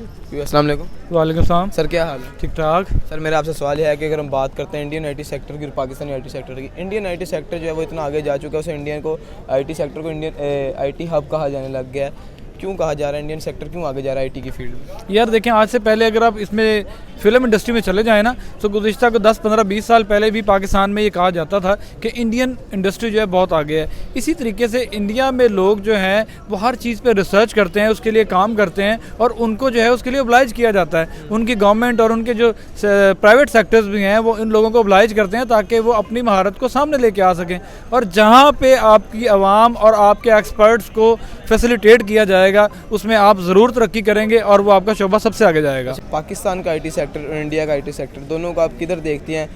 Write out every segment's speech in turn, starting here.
अस्सलाम वालेकुम। वालेकुम सलाम। सर क्या हाल है? ठीक ठाक। सर मेरा आपसे सवाल यह है कि अगर हम बात करते हैं इंडियन आईटी सेक्टर की और पाकिस्तानी आईटी सेक्टर की, इंडियन आईटी सेक्टर जो है वो इतना आगे जा चुका है, उसे इंडियन को आईटी सेक्टर को इंडियन आईटी हब कहा जाने लग गया है। क्यों कहा जा रहा है? इंडियन सेक्टर क्यों आगे जा रहा है आईटी की फील्ड में? यार देखें, आज से पहले अगर आप इसमें फ़िल्म इंडस्ट्री में चले जाएँ ना, तो गुज़िश्ता को 10, 15, 20 साल पहले भी पाकिस्तान में ये कहा जाता था कि इंडियन इंडस्ट्री जो है बहुत आगे है। इसी तरीके से इंडिया में लोग जो हैं वो हर चीज़ पे रिसर्च करते हैं, उसके लिए काम करते हैं और उनको जो है उसके लिए ओब्लाइज किया जाता है। उनकी गवर्नमेंट और उनके जो प्राइवेट सेक्टर्स भी हैं वो इन लोगों को ओब्लाइज करते हैं ताकि वो अपनी महारत को सामने लेके आ सकें। और जहाँ पे आपकी आवाम और आपके एक्सपर्ट्स को फैसिलिटेट किया जाएगा उसमें आप ज़रूर तरक्की करेंगे और वो आपका शोबा सबसे आगे जाएगा। पाकिस्तान का आईटी सेक्टर और इंडिया का आईटी सेक्टर दोनों को आप किधर देखती हैं?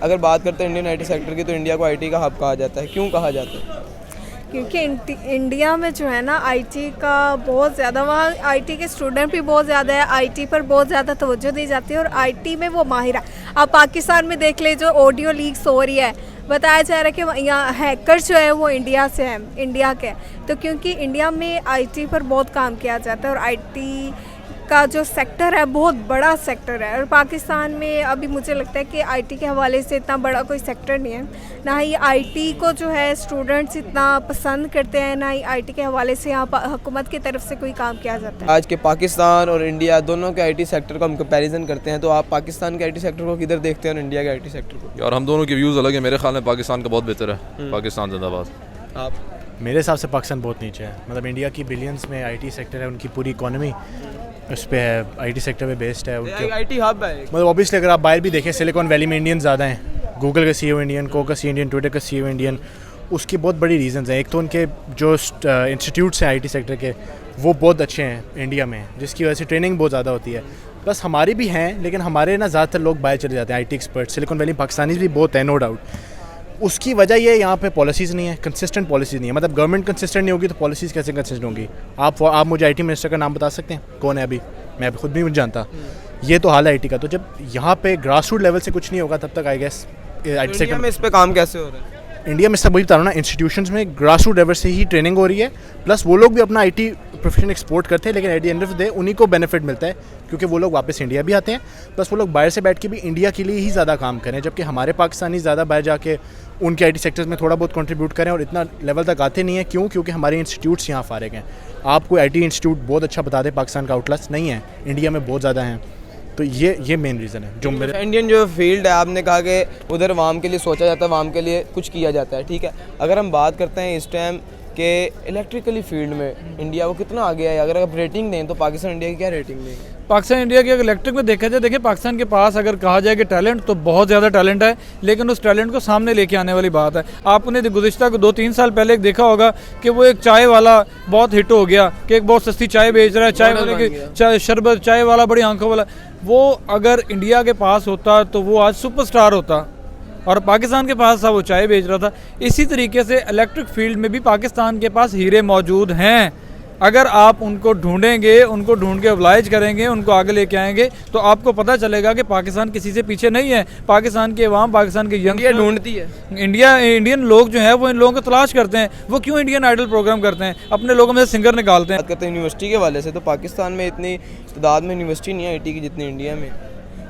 अगर बात करते हैं इंडियन आईटी सेक्टर की, तो इंडिया को आईटी का हब कहा जाता है। क्यों कहा जाता है? क्योंकि इंडिया में जो है ना आईटी का बहुत ज़्यादा, वहाँ आईटी के स्टूडेंट भी बहुत ज़्यादा है, आईटी पर बहुत ज़्यादा तवज्जो दी जाती है और आईटी में वो माहिर है। आप पाकिस्तान में देख ले, जो ऑडियो लीक्स हो रही है, बताया जा रहा है कि यहाँ हैकर जो है वो इंडिया से है, इंडिया के। तो क्योंकि इंडिया में आईटी पर बहुत काम किया जाता है और आईटी का जो सेक्टर है बहुत बड़ा सेक्टर है। और पाकिस्तान में अभी मुझे लगता है कि आईटी के हवाले से इतना बड़ा कोई सेक्टर नहीं है, ना ही आईटी को जो है स्टूडेंट्स इतना पसंद करते हैं, ना ही आईटी के हवाले से यहाँ हुकूमत की तरफ से कोई काम किया जाता है। आज के पाकिस्तान और इंडिया दोनों के आईटी सेक्टर का हम कंपैरिजन करते हैं, तो आप पाकिस्तान के आईटी सेक्टर को किधर देखते हैं और इंडिया के आईटी सेक्टर को? यार हम दोनों के व्यूज़ अलग है। मेरे ख्याल में पाकिस्तान का बहुत बेहतर है। पाकिस्तान जिंदाबाद। आप? मेरे हिसाब से पाकिस्तान बहुत नीचे है। मतलब इंडिया की बिलियंस में आईटी सेक्टर है, उनकी पूरी इकोनॉमी उस पर है, आईटी सेक्टर पे बेस्ड है उनके। आईटी हब है मतलब ऑब्वियसली अगर आप बाहर भी देखें, सिलिकॉन वैली में इंडियन ज़्यादा हैं। गूगल का सीईओ इंडियन, को का सीईओ इंडियन, ट्विटर का सीईओ इंडियन। उसकी बहुत बड़ी रीजंस हैं। एक तो उनके जो इंस्टीट्यूट्स हैं आईटी सेक्टर के, वो बहुत अच्छे हैं इंडिया में, जिसकी वजह से ट्रेनिंग बहुत ज़्यादा होती है। प्लस हमारी भी हैं, लेकिन हमारे ना ज़्यादातर लोग बाहर चले जाते हैं IT expert. Silicon valley Pakistani भी बहुत है, नो डाउट। उसकी वजह ये यहाँ पे पॉलिसीज़ नहीं है, कंसिस्टेंट पॉलिसीज़ नहीं है। मतलब गवर्नमेंट कंसिस्टेंट नहीं होगी तो पॉलिसीज़ कैसे कंसिस्टेंट होंगी? आप मुझे आईटी मिनिस्टर का नाम बता सकते हैं? कौन है अभी? मैं खुद भी नहीं जानता। ये तो हाल है आईटी का। तो जब यहाँ पे ग्रास रूट लेवल से कुछ नहीं होगा तब तक आई गेस आईटी सेक्टर में इस पे काम कैसे हो रहा है? इंडिया में सब वही बता रहा हूँ ना, इंस्टीट्यूशंस में ग्रास रूट लेवल से ही ट्रेनिंग हो रही है। प्लस वो लोग भी अपना आईटी प्रोफेशन एक्सपोर्ट करते हैं, लेकिन at the end of the day उन्हीं को बेनिफिट मिलता है क्योंकि वो लोग वापस इंडिया भी आते हैं। प्लस वो लोग बाहर से बैठ के भी इंडिया के लिए ही ज़्यादा काम करें, जबकि हमारे पाकिस्तानी ज़्यादा बाहर जाके उनके आईटी सेक्टर्स में थोड़ा बहुत कंट्रीब्यूट करें और इतना लेवल तक आते नहीं है। क्यों? क्योंकि हमारे इंस्टीट्यूट्स यहाँ फारिग हैं। आपको आईटी इंस्टीट्यूट बहुत अच्छा बता दे, पाकिस्तान का आउटलस नहीं है, इंडिया में बहुत ज़्यादा हैं। तो ये मेन रीज़न है जो मेरे। इंडियन जो फील्ड है, आपने कहा कि उधर वाम के लिए सोचा जाता है, वाम के लिए कुछ किया जाता है, ठीक है। अगर हम बात करते हैं इस टाइम के इलेक्ट्रिकली फील्ड में इंडिया वो कितना आगे है, अगर आप रेटिंग दें तो पाकिस्तान इंडिया की क्या रेटिंग देंगे? पाकिस्तान इंडिया की अगर इलेक्ट्रिक में देखा जाए, देखिए पाकिस्तान के पास अगर कहा जाए कि टैलेंट तो बहुत ज़्यादा टैलेंट है, लेकिन उस टैलेंट को सामने लेके आने वाली बात है। आपने गुज़िश्ता को 2-3 साल पहले देखा होगा कि वो एक चाय वाला बहुत हिट हो गया कि एक बहुत सस्ती चाय बेच रहा है, चाय वाले की शरबत, चाय वाला बड़ी आंखों वाला। वो अगर इंडिया के पास होता तो वो आज सुपरस्टार होता और पाकिस्तान के पास था, वो चाय बेच रहा था। इसी तरीके से इलेक्ट्रिक फील्ड में भी पाकिस्तान के पास हीरे मौजूद हैं। अगर आप उनको ढूंढेंगे, उनको ढूंढ के ओब्लाइज करेंगे, उनको आगे लेके आएंगे तो आपको पता चलेगा कि पाकिस्तान किसी से पीछे नहीं है। पाकिस्तान के अवाम, पाकिस्तान के यंग ढूंढती है। इंडियन लोग जो है वो इन लोगों को तलाश करते हैं। वो क्यों इंडियन आइडल प्रोग्राम करते हैं, अपने लोगों में से सिंगर निकालते हैं। बात करते हैं यूनिवर्सिटी के हवाले से, तो पाकिस्तान में इतनी तादाद में यूनिवर्सिटी नहीं है आईटी की जितनी इंडिया में।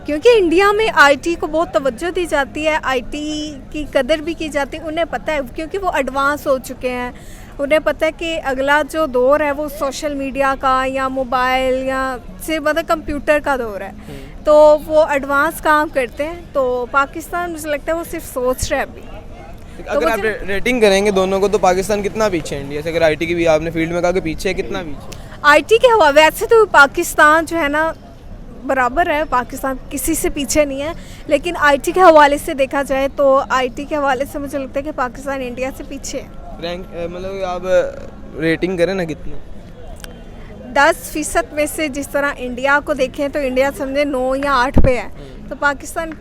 क्योंकि इंडिया में आईटी को बहुत तवज्जो दी जाती है, आईटी की कदर भी की जाती है। उन्हें पता है क्योंकि वो एडवांस हो चुके हैं। उन्हें पता है कि अगला जो दौर है वो सोशल मीडिया का या मोबाइल या सिर्फ मतलब कंप्यूटर का दौर है, तो वो एडवांस काम करते हैं। तो पाकिस्तान मुझे लगता है वो सिर्फ सोच रहा है अभी। अगर आप रेटिंग करेंगे दोनों को तो पाकिस्तान कितना पीछे है इंडिया से? अगर आईटी की भी आपने फील्ड में कहा कि पीछे है, कितना पीछे? आईटी के हवा वैसे तो पाकिस्तान जो है ना बराबर है, पाकिस्तान किसी से पीछे नहीं है, लेकिन आईटी के हवाले से देखा जाए तो आईटी के हवाले से मुझे लगता है कि पाकिस्तान इंडिया से पीछे है। रैंक मतलब आप रेटिंग करें ना कितनी? 10% में से जिस तरह इंडिया को देखें तो इंडिया समझे 9 या 8 पे है, तो पाकिस्तान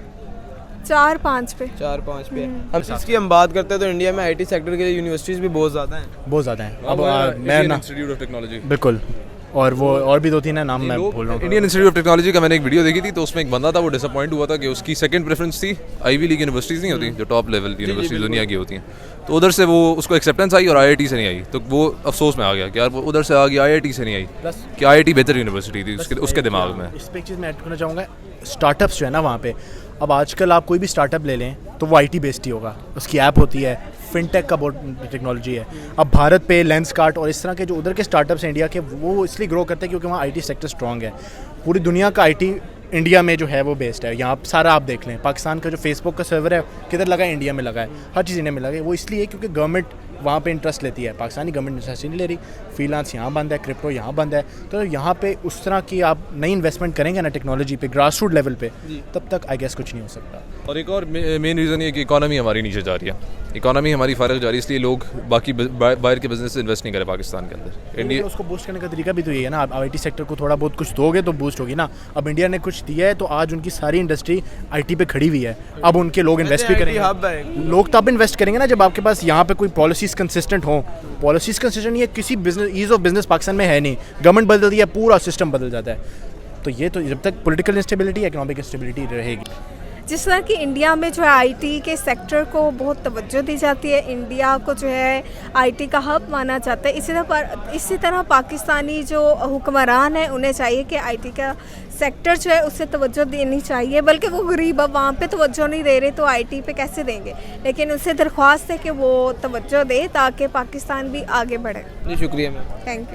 4-5 पे। 4-5 पे। हम इसकी हम बात करते हैं तो इंडिया में आईटी सेक्टर के लिए यूनिवर्सिटीज़ भी बहुत ज़्यादा हैं। बहुत ज़्यादा हैं। अब मैं इंस्टीट्यूट ऑफ टेक्नोलॉजी। बिल्कुल और वो और भी 2-3 है, नाम मैं भूल रहा हूँ। इंडियन इंस्टीट्यूट ऑफ टेक्नोलॉजी का मैंने एक वीडियो देखी थी, तो उसमें एक बंदा था, वो डिसअपॉइंट हुआ था कि उसकी सेकंड प्रेफरेंस थी आईवी लीग यूनिवर्सिटीज़ नहीं होती जो टॉप लेवल यूनिवर्सिटीज़ दुनिया की होती हैं, तो उधर से वो उसको एक्सेप्टेंस आई और आईआईटी से नहीं आई, तो वो अफसोस में आ गया कि यार वो उधर से आ गई, आईआईटी से नहीं आई, कि आईआईटी बेहतर यूनिवर्सिटी थी उसके दिमाग में। इस पे एक चीज़ मैं ऐड करना चाहूँगा, स्टार्टअप्स जो है ना वहाँ पे, अब आजकल आप कोई भी स्टार्टअप ले लें तो वो आईटी बेस्ड ही होगा, उसकी ऐप होती है, फिनटेक का बहुत टेक्नोलॉजी है। अब भारत पे लेंसकार्ट और इस तरह के जो उधर के स्टार्टअप्स हैं इंडिया के, वो इसलिए ग्रो करते हैं क्योंकि वहाँ आईटी सेक्टर स्ट्रॉन्ग है। पूरी दुनिया का आईटी इंडिया में जो है वो बेस्ड है। यहाँ सारा आप देख लें, पाकिस्तान का जो फेसबुक का सर्वर है किधर लगा है, इंडिया में लगा है, हर चीज़ इंडिया में लगा है। वो इसलिए क्योंकि गवर्नमेंट वहाँ पे इंटरेस्ट लेती है, पाकिस्तानी गवर्नमेंट इंटरेस्ट नहीं ले रही, फ्रीलांस यहाँ बंद है, क्रिप्टो यहाँ बंद है, तो यहाँ पे उस तरह की आप नई इन्वेस्टमेंट करेंगे ना टेक्नोलॉजी पे ग्रास रूट लेवल पे, तब तक आई गेस कुछ नहीं हो सकता। और एक और मेन रीज़न ये कि इकोनॉमी हमारी नीचे जा रही है, इकोनॉमी हमारी फारग जा रही है, इसलिए लोग बाकी बाहर के बिजनेस से इन्वेस्ट नहीं करें पाकिस्तान के अंदर। इंडिया उसको बूस्ट करने का तरीका भी तो ये है ना, आप आईटी सेक्टर को थोड़ा बहुत कुछ दोगे तो बूस्ट होगी ना। अब इंडिया ने कुछ दिया है तो आज उनकी सारी इंडस्ट्री आईटी पे खड़ी हुई है, अब उनके लोग इन्वेस्ट भी करेंगे। लोग तब इन्वेस्ट करेंगे ना जब आपके पास यहाँ पे कोई पॉलिसीज कंसिस्टेंट हो। पॉलिसीज कंसिस्टेंट ये किसी business ease of business Pakistan में है नहीं, गवर्नमेंट बदलती है पूरा सिस्टम बदल जाता है, तो ये तो जब तक पॉलिटिकल इंस्टेबिलिटी इकोनॉमिक इंस्टेबिलिटी रहेगी। जिस तरह की इंडिया में जो है आईटी के सेक्टर को बहुत तवज्जो दी जाती है, इंडिया को जो है आईटी का हब माना जाता है, इसी तरह पाकिस्तानी जो हुक्मरान हैं उन्हें चाहिए कि आईटी का सेक्टर जो है उससे तवज्जो देनी चाहिए। बल्कि वो गरीब अब वहाँ पे तवज्जो नहीं दे रहे तो आईटी पे कैसे देंगे, लेकिन उससे दरख्वास्त है कि वो तवज्जो दे ताकि पाकिस्तान भी आगे बढ़े। जी शुक्रिया मैम। Thank you.